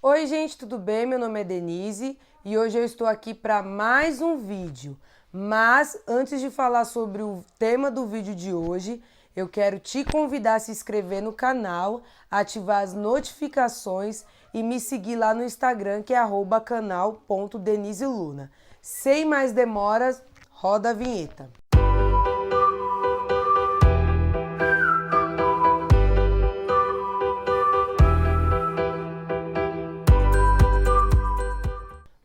Oi gente, tudo bem? Meu nome é Denise e hoje eu estou aqui para mais um vídeo. Mas antes de falar sobre o tema do vídeo de hoje, eu quero te convidar a se inscrever no canal, ativar as notificações e me seguir lá no Instagram, que é @canal.deniseluna. Sem mais demoras, roda a vinheta.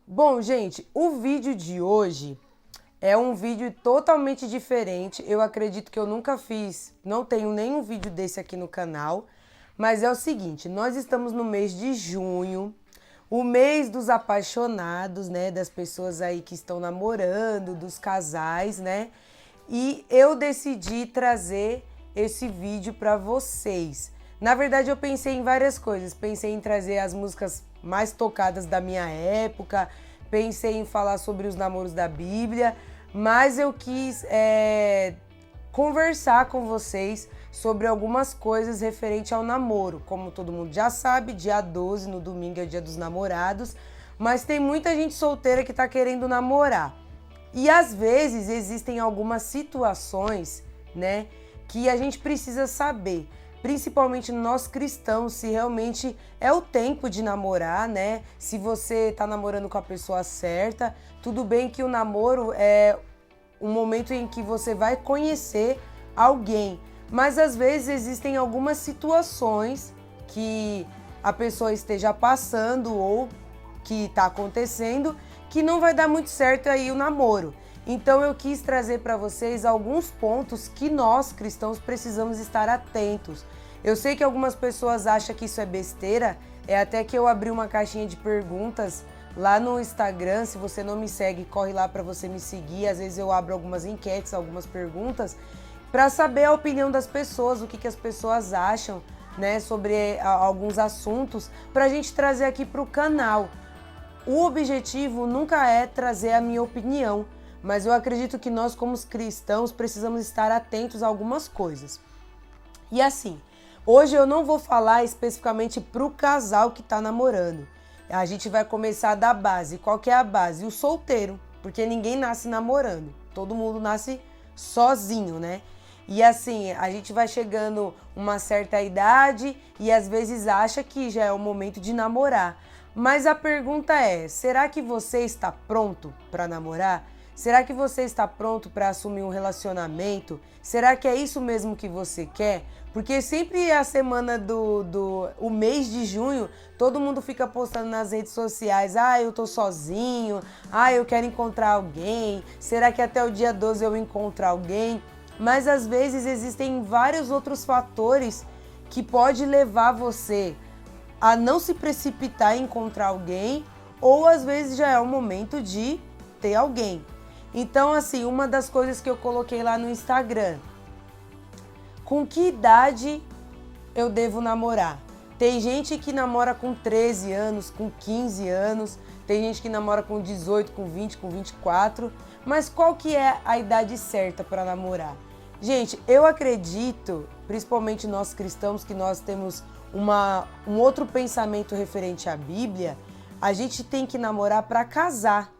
Bom, gente, o vídeo de hoje é um vídeo totalmente diferente. Eu acredito que eu nunca fiz, não tenho nenhum vídeo desse aqui no canal. Mas é o seguinte, nós estamos no mês de junho, o mês dos apaixonados, né? Das pessoas aí que estão namorando, dos casais, né? E eu decidi trazer esse vídeo para vocês. Na verdade, eu pensei em várias coisas. Pensei em trazer as músicas mais tocadas da minha época, pensei em falar sobre os namoros da Bíblia, mas eu quis conversar com vocês sobre algumas coisas referente ao namoro. Como todo mundo já sabe, dia 12, no domingo, é o dia dos namorados, mas tem muita gente solteira que está querendo namorar. E às vezes existem algumas situações, né, que a gente precisa saber, principalmente nós cristãos, se realmente é o tempo de namorar, né? Se você tá namorando com a pessoa certa, tudo bem que o namoro é um momento em que você vai conhecer alguém, mas às vezes existem algumas situações que a pessoa esteja passando ou que está acontecendo que não vai dar muito certo aí o namoro. Então eu quis trazer para vocês alguns pontos que nós cristãos precisamos estar atentos. Eu sei que algumas pessoas acham que isso é besteira, é até que eu abri uma caixinha de perguntas lá no Instagram. Se você não me segue, corre lá para você me seguir. Às vezes eu abro algumas enquetes, algumas perguntas, para saber a opinião das pessoas, o que as pessoas acham, né, sobre alguns assuntos, para a gente trazer aqui para o canal. O objetivo nunca é trazer a minha opinião, mas eu acredito que nós, como cristãos, precisamos estar atentos a algumas coisas. E assim, hoje eu não vou falar especificamente para o casal que está namorando. A gente vai começar da base. Qual que é a base? O solteiro, porque ninguém nasce namorando. Todo mundo nasce sozinho, né? E assim, a gente vai chegando uma certa idade e às vezes acha que já é o momento de namorar. Mas a pergunta é, será que você está pronto para namorar? Será que você está pronto para assumir um relacionamento? Será que é isso mesmo que você quer? Porque sempre a semana o mês de junho, todo mundo fica postando nas redes sociais, eu tô sozinho, eu quero encontrar alguém, será que até o dia 12 eu encontro alguém? Mas às vezes existem vários outros fatores que pode levar você a não se precipitar em encontrar alguém, ou às vezes já é o momento de ter alguém. Então, assim, uma das coisas que eu coloquei lá no Instagram, com que idade eu devo namorar? Tem gente que namora com 13 anos, com 15 anos, tem gente que namora com 18, com 20, com 24, mas qual que é a idade certa para namorar? Gente, eu acredito, principalmente nós cristãos, que nós temos um outro pensamento referente à Bíblia. A gente tem que namorar para casar,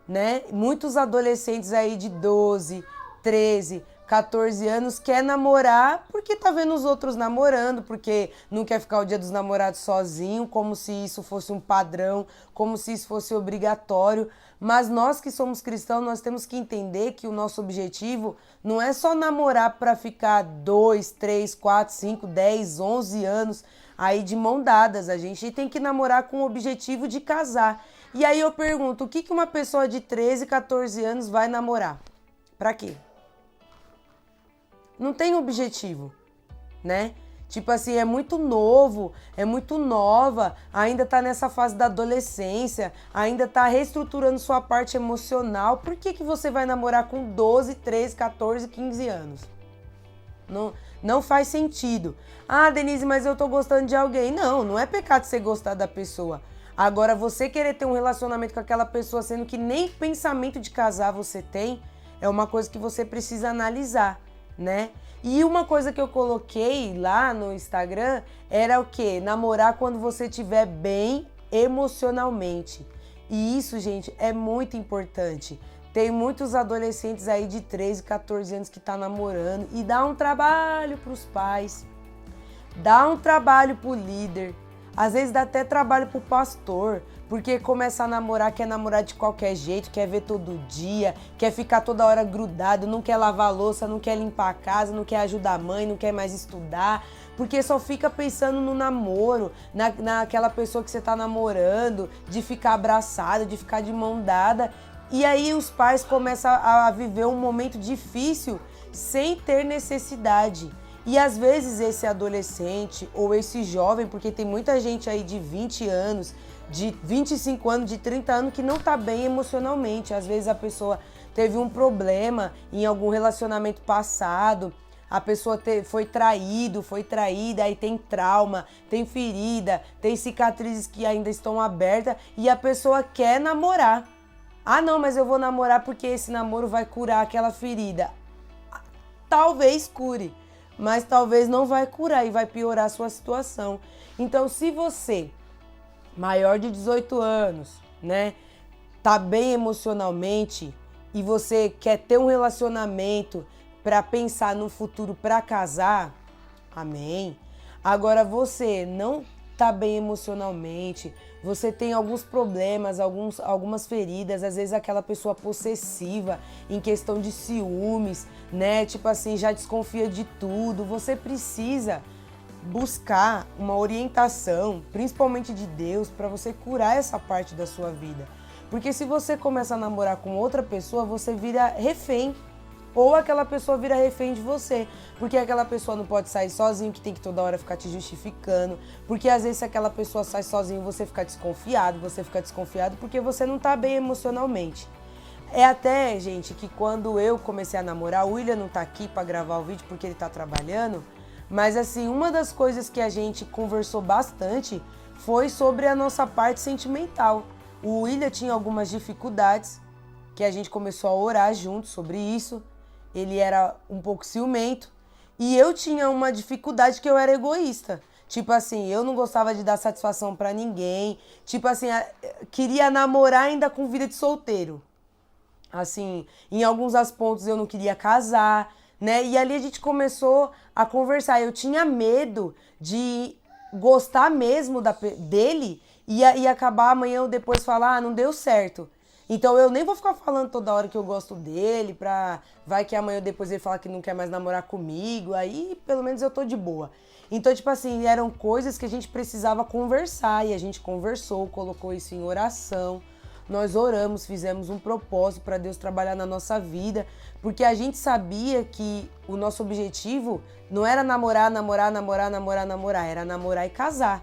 né? Muitos adolescentes aí de 12, 13, 14 anos quer namorar porque tá vendo os outros namorando, porque não quer ficar o dia dos namorados sozinho, como se isso fosse um padrão, como se isso fosse obrigatório. Mas nós que somos cristãos, nós temos que entender que o nosso objetivo não é só namorar para ficar 2, 3, 4, 5, 10, 11 anos aí de mão dadas. A gente tem que namorar com o objetivo de casar. E aí eu pergunto, o que uma pessoa de 13, 14 anos vai namorar? Pra quê? Não tem objetivo, né? Tipo assim, é muito novo, é muito nova, ainda tá nessa fase da adolescência, ainda tá reestruturando sua parte emocional. Por que você vai namorar com 12, 13, 14, 15 anos? Não faz sentido. Denise, mas eu tô gostando de alguém. Não é pecado você gostar da pessoa. Agora, você querer ter um relacionamento com aquela pessoa, sendo que nem pensamento de casar você tem, é uma coisa que você precisa analisar, né? E uma coisa que eu coloquei lá no Instagram era o quê? Namorar quando você estiver bem emocionalmente. E isso, gente, é muito importante. Tem muitos adolescentes aí de 13, 14 anos que tá namorando e dá um trabalho pros pais, dá um trabalho pro líder, às vezes dá até trabalho pro pastor, porque começa a namorar, quer namorar de qualquer jeito, quer ver todo dia, quer ficar toda hora grudado, não quer lavar a louça, não quer limpar a casa, não quer ajudar a mãe, não quer mais estudar, porque só fica pensando no namoro, naquela pessoa que você tá namorando, de ficar abraçado, de ficar de mão dada. E aí os pais começam a viver um momento difícil sem ter necessidade. E às vezes esse adolescente ou esse jovem, porque tem muita gente aí de 20 anos, de 25 anos, de 30 anos que não tá bem emocionalmente. Às vezes a pessoa teve um problema em algum relacionamento passado, a pessoa foi traído, foi traída, aí tem trauma, tem ferida, tem cicatrizes que ainda estão abertas e a pessoa quer namorar. Ah, não, mas eu vou namorar porque esse namoro vai curar aquela ferida. Talvez cure, mas talvez não vai curar e vai piorar a sua situação. Então, se você, maior de 18 anos, né, tá bem emocionalmente e você quer ter um relacionamento para pensar no futuro para casar, amém. Agora você não tá bem emocionalmente, você tem alguns problemas, algumas feridas, às vezes aquela pessoa possessiva em questão de ciúmes, né? Tipo assim, já desconfia de tudo. Você precisa buscar uma orientação, principalmente de Deus, para você curar essa parte da sua vida. Porque se você começa a namorar com outra pessoa, você vira refém. Ou aquela pessoa vira refém de você, porque aquela pessoa não pode sair sozinho, que tem que toda hora ficar te justificando, porque às vezes se aquela pessoa sai sozinho, você fica desconfiado porque você não tá bem emocionalmente. É até, gente, que quando eu comecei a namorar, o William não tá aqui pra gravar o vídeo porque ele tá trabalhando, mas assim, uma das coisas que a gente conversou bastante foi sobre a nossa parte sentimental. O William tinha algumas dificuldades, que a gente começou a orar juntos sobre isso. Ele era um pouco ciumento e eu tinha uma dificuldade que eu era egoísta. Tipo assim, eu não gostava de dar satisfação pra ninguém. Tipo assim, queria namorar ainda com vida de solteiro. Assim, em alguns pontos eu não queria casar, né? E ali a gente começou a conversar. Eu tinha medo de gostar mesmo dele e acabar amanhã ou depois falar, ah, não deu certo. Então eu nem vou ficar falando toda hora que eu gosto dele, vai que amanhã ou depois ele falar que não quer mais namorar comigo, aí pelo menos eu tô de boa. Então, tipo assim, eram coisas que a gente precisava conversar e a gente conversou, colocou isso em oração. Nós oramos, fizemos um propósito para Deus trabalhar na nossa vida, porque a gente sabia que o nosso objetivo não era namorar, era namorar e casar.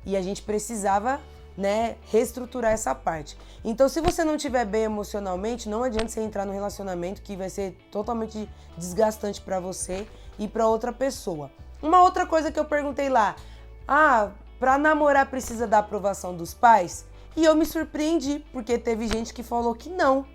E a gente precisava, né, reestruturar essa parte. Então, se você não estiver bem emocionalmente, não adianta você entrar no relacionamento que vai ser totalmente desgastante para você e para outra pessoa. Uma outra coisa que eu perguntei lá, para namorar precisa da aprovação dos pais? E eu me surpreendi, porque teve gente que falou que não.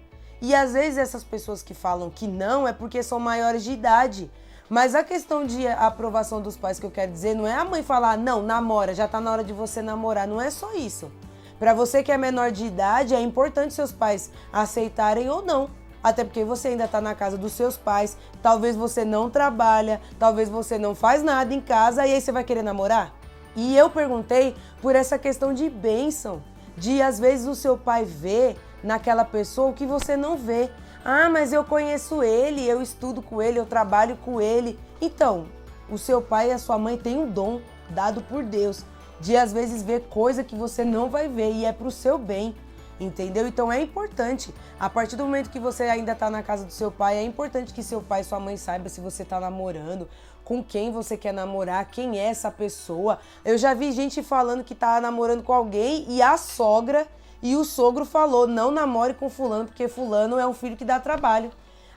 E às vezes essas pessoas que falam que não é porque são maiores de idade. Mas a questão de aprovação dos pais que eu quero dizer não é a mãe falar, não, namora, já tá na hora de você namorar. Não é só isso. Para você que é menor de idade, é importante seus pais aceitarem ou não. Até porque você ainda tá na casa dos seus pais, talvez você não trabalha, talvez você não faz nada em casa e aí você vai querer namorar? E eu perguntei por essa questão de bênção, de às vezes o seu pai ver naquela pessoa o que você não vê. Ah, mas eu conheço ele, eu estudo com ele, eu trabalho com ele. Então, o seu pai e a sua mãe têm um dom dado por Deus de às vezes ver coisa que você não vai ver e é pro seu bem, entendeu? Então é importante, a partir do momento que você ainda tá na casa do seu pai, é importante que seu pai e sua mãe saibam se você tá namorando, com quem você quer namorar, quem é essa pessoa. Eu já vi gente falando que tá namorando com alguém e a sogra e o sogro falou, não namore com fulano, porque fulano é um filho que dá trabalho.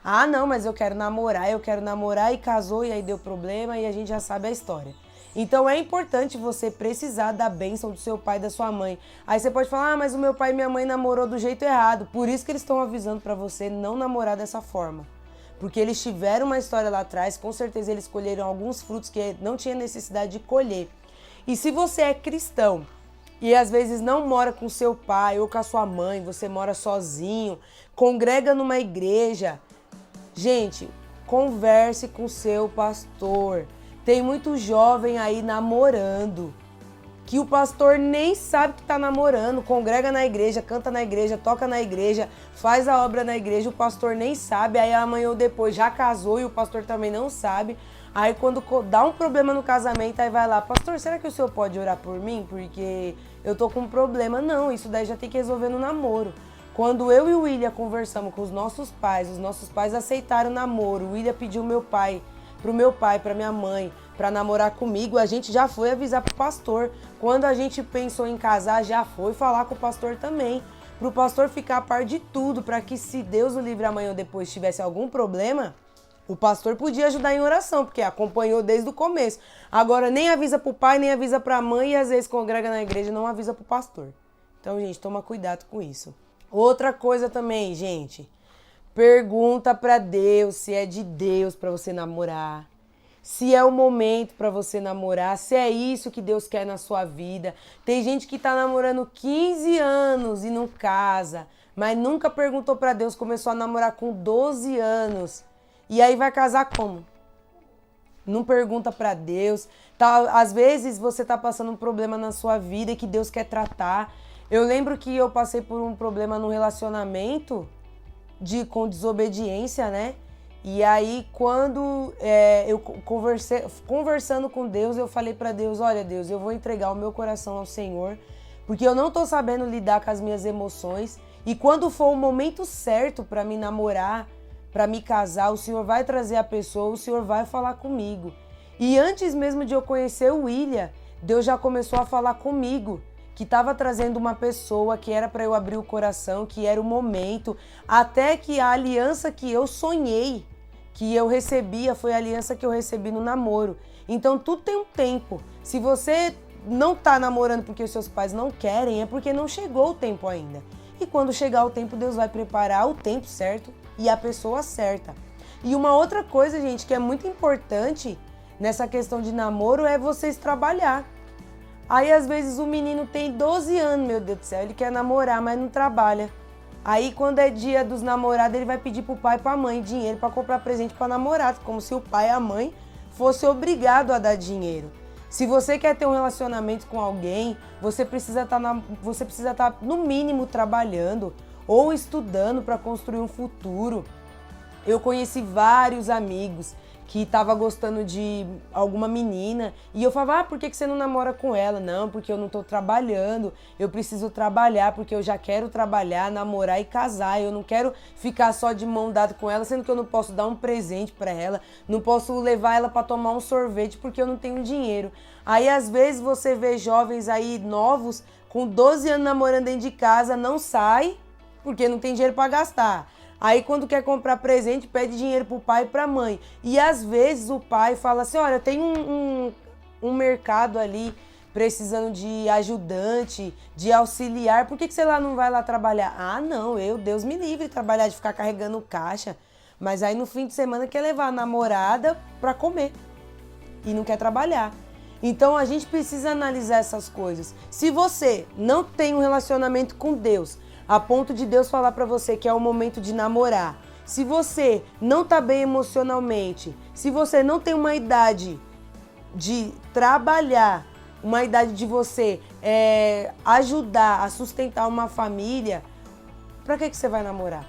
Ah, não, mas eu quero namorar e casou e aí deu problema e a gente já sabe a história. Então é importante você precisar da bênção do seu pai e da sua mãe. Aí você pode falar, mas o meu pai e minha mãe namorou do jeito errado. Por isso que eles estão avisando pra você não namorar dessa forma. Porque eles tiveram uma história lá atrás, com certeza eles colheram alguns frutos que não tinha necessidade de colher. E se você é cristão e às vezes não mora com seu pai ou com a sua mãe, você mora sozinho, congrega numa igreja, gente, converse com seu pastor. Tem muito jovem aí namorando, que o pastor nem sabe que tá namorando, congrega na igreja, canta na igreja, toca na igreja, faz a obra na igreja, o pastor nem sabe, aí amanhã ou depois já casou e o pastor também não sabe. Aí quando dá um problema no casamento, aí vai lá, pastor, será que o senhor pode orar por mim? Porque eu tô com um problema. Não, isso daí já tem que resolver no namoro. Quando eu e o William conversamos com os nossos pais aceitaram o namoro, o William pediu pro meu pai, pra minha mãe, pra namorar comigo, a gente já foi avisar pro pastor. Quando a gente pensou em casar, já foi falar com o pastor também. Pro pastor ficar a par de tudo, pra que se Deus o livre amanhã ou depois tivesse algum problema, o pastor podia ajudar em oração, porque acompanhou desde o começo. Agora nem avisa pro pai, nem avisa pra mãe e às vezes congrega na igreja e não avisa pro pastor. Então, gente, toma cuidado com isso. Outra coisa também, gente, pergunta pra Deus se é de Deus pra você namorar. Se é o momento pra você namorar, se é isso que Deus quer na sua vida. Tem gente que tá namorando 15 anos e não casa, mas nunca perguntou pra Deus, começou a namorar com 12 anos. E aí vai casar como? Não pergunta pra Deus. Tá, às vezes você tá passando um problema na sua vida que Deus quer tratar. Eu lembro que eu passei por um problema no relacionamento com desobediência, né? E aí quando eu conversando com Deus, eu falei pra Deus, olha Deus, eu vou entregar o meu coração ao Senhor, porque eu não tô sabendo lidar com as minhas emoções. E quando for o momento certo pra me namorar, para me casar, o Senhor vai trazer a pessoa, o Senhor vai falar comigo. E antes mesmo de eu conhecer o William, Deus já começou a falar comigo, que estava trazendo uma pessoa que era para eu abrir o coração, que era o momento, até que a aliança que eu sonhei, que eu recebia, foi a aliança que eu recebi no namoro. Então tudo tem um tempo. Se você não tá namorando porque os seus pais não querem, é porque não chegou o tempo ainda. E quando chegar o tempo, Deus vai preparar o tempo certo e a pessoa certa. E uma outra coisa, gente, que é muito importante nessa questão de namoro é vocês trabalhar. Aí, às vezes, o menino tem 12 anos, meu Deus do céu, ele quer namorar, mas não trabalha. Aí, quando é dia dos namorados, ele vai pedir pro pai e pra mãe dinheiro para comprar presente para namorado, como se o pai e a mãe fossem obrigados a dar dinheiro. Se você quer ter um relacionamento com alguém, você precisa estar no mínimo trabalhando ou estudando para construir um futuro. Eu conheci vários amigos que estavam gostando de alguma menina e eu falava, por que você não namora com ela? Não, porque eu não estou trabalhando, eu preciso trabalhar porque eu já quero trabalhar, namorar e casar, eu não quero ficar só de mão dada com ela, sendo que eu não posso dar um presente para ela, não posso levar ela para tomar um sorvete porque eu não tenho dinheiro. Aí às vezes você vê jovens aí novos com 12 anos namorando dentro de casa, não sai, porque não tem dinheiro para gastar. Aí quando quer comprar presente, pede dinheiro pro pai e pra mãe. E às vezes o pai fala assim, olha, tem um mercado ali precisando de ajudante, de auxiliar, por que você lá não vai lá trabalhar? Ah, não, Deus me livre, trabalhar de ficar carregando caixa. Mas aí no fim de semana quer levar a namorada pra comer e não quer trabalhar. Então a gente precisa analisar essas coisas. Se você não tem um relacionamento com Deus, a ponto de Deus falar pra você que é o momento de namorar, se você não tá bem emocionalmente, se você não tem uma idade de trabalhar, uma idade de você ajudar a sustentar uma família, pra que você vai namorar?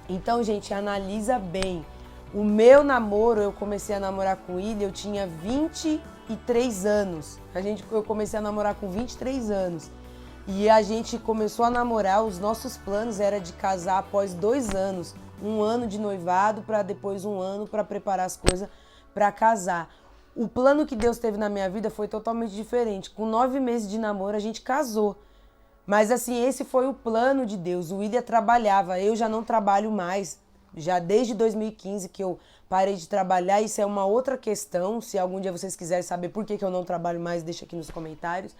Então, gente, analisa bem. O meu namoro, eu comecei a namorar com ele, eu tinha 23 anos. Eu comecei a namorar com 23 anos. E a gente começou a namorar, os nossos planos era de casar após 2 anos. 1 ano de noivado, para depois 1 ano para preparar as coisas para casar. O plano que Deus teve na minha vida foi totalmente diferente. Com 9 meses de namoro, a gente casou. Mas assim, esse foi o plano de Deus. O William trabalhava, eu já não trabalho mais. Já desde 2015 que eu parei de trabalhar, isso é uma outra questão. Se algum dia vocês quiserem saber por que eu não trabalho mais, deixa aqui nos comentários.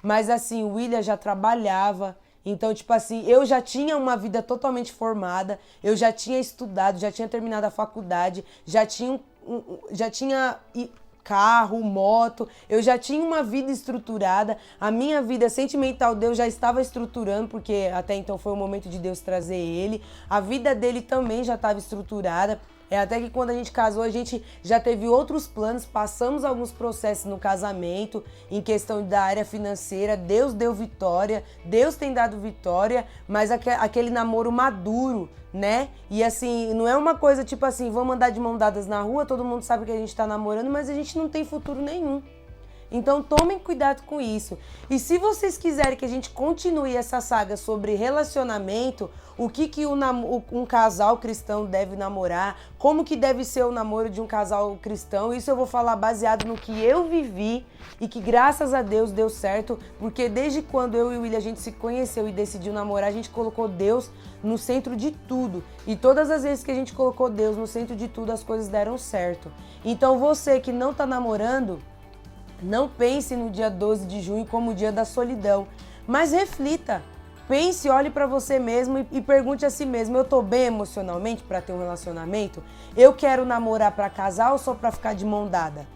Mas assim, o William já trabalhava, então tipo assim, eu já tinha uma vida totalmente formada, eu já tinha estudado, já tinha terminado a faculdade, já tinha carro, moto, eu já tinha uma vida estruturada, a minha vida sentimental Deus já estava estruturando, porque até então foi o momento de Deus trazer ele, a vida dele também já estava estruturada. Até que quando a gente casou, a gente já teve outros planos, passamos alguns processos no casamento, em questão da área financeira, Deus deu vitória, Deus tem dado vitória, mas aquele namoro maduro, né? E assim, não é uma coisa tipo assim, vamos andar de mão dadas na rua, todo mundo sabe que a gente tá namorando, mas a gente não tem futuro nenhum. Então tomem cuidado com isso. E se vocês quiserem que a gente continue essa saga sobre relacionamento, o que um casal cristão deve namorar, como que deve ser o namoro de um casal cristão, isso eu vou falar baseado no que eu vivi e que graças a Deus deu certo, porque desde quando eu e o William a gente se conheceu e decidiu namorar, a gente colocou Deus no centro de tudo. E todas as vezes que a gente colocou Deus no centro de tudo, as coisas deram certo. Então você que não tá namorando, não pense no dia 12 de junho como o dia da solidão, mas reflita. Pense, olhe para você mesmo e pergunte a si mesmo, eu tô bem emocionalmente para ter um relacionamento? Eu quero namorar para casar ou só para ficar de mão dada?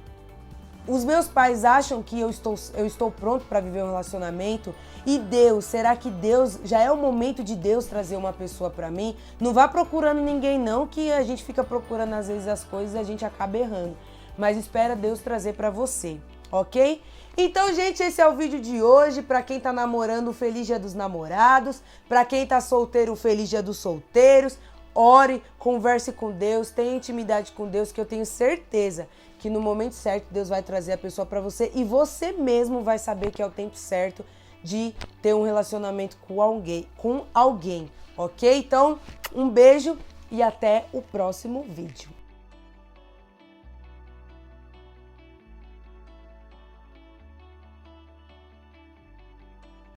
Os meus pais acham que eu estou pronto para viver um relacionamento? E Deus, será que Deus, já é o momento de Deus trazer uma pessoa para mim? Não vá procurando ninguém não, que a gente fica procurando às vezes as coisas e a gente acaba errando. Mas espera Deus trazer para você. Ok? Então, gente, esse é o vídeo de hoje. Para quem tá namorando, Feliz Dia dos Namorados. Para quem tá solteiro, Feliz Dia dos Solteiros. Ore, converse com Deus, tenha intimidade com Deus, que eu tenho certeza que no momento certo Deus vai trazer a pessoa para você e você mesmo vai saber que é o tempo certo de ter um relacionamento com alguém, ok? Então, um beijo e até o próximo vídeo.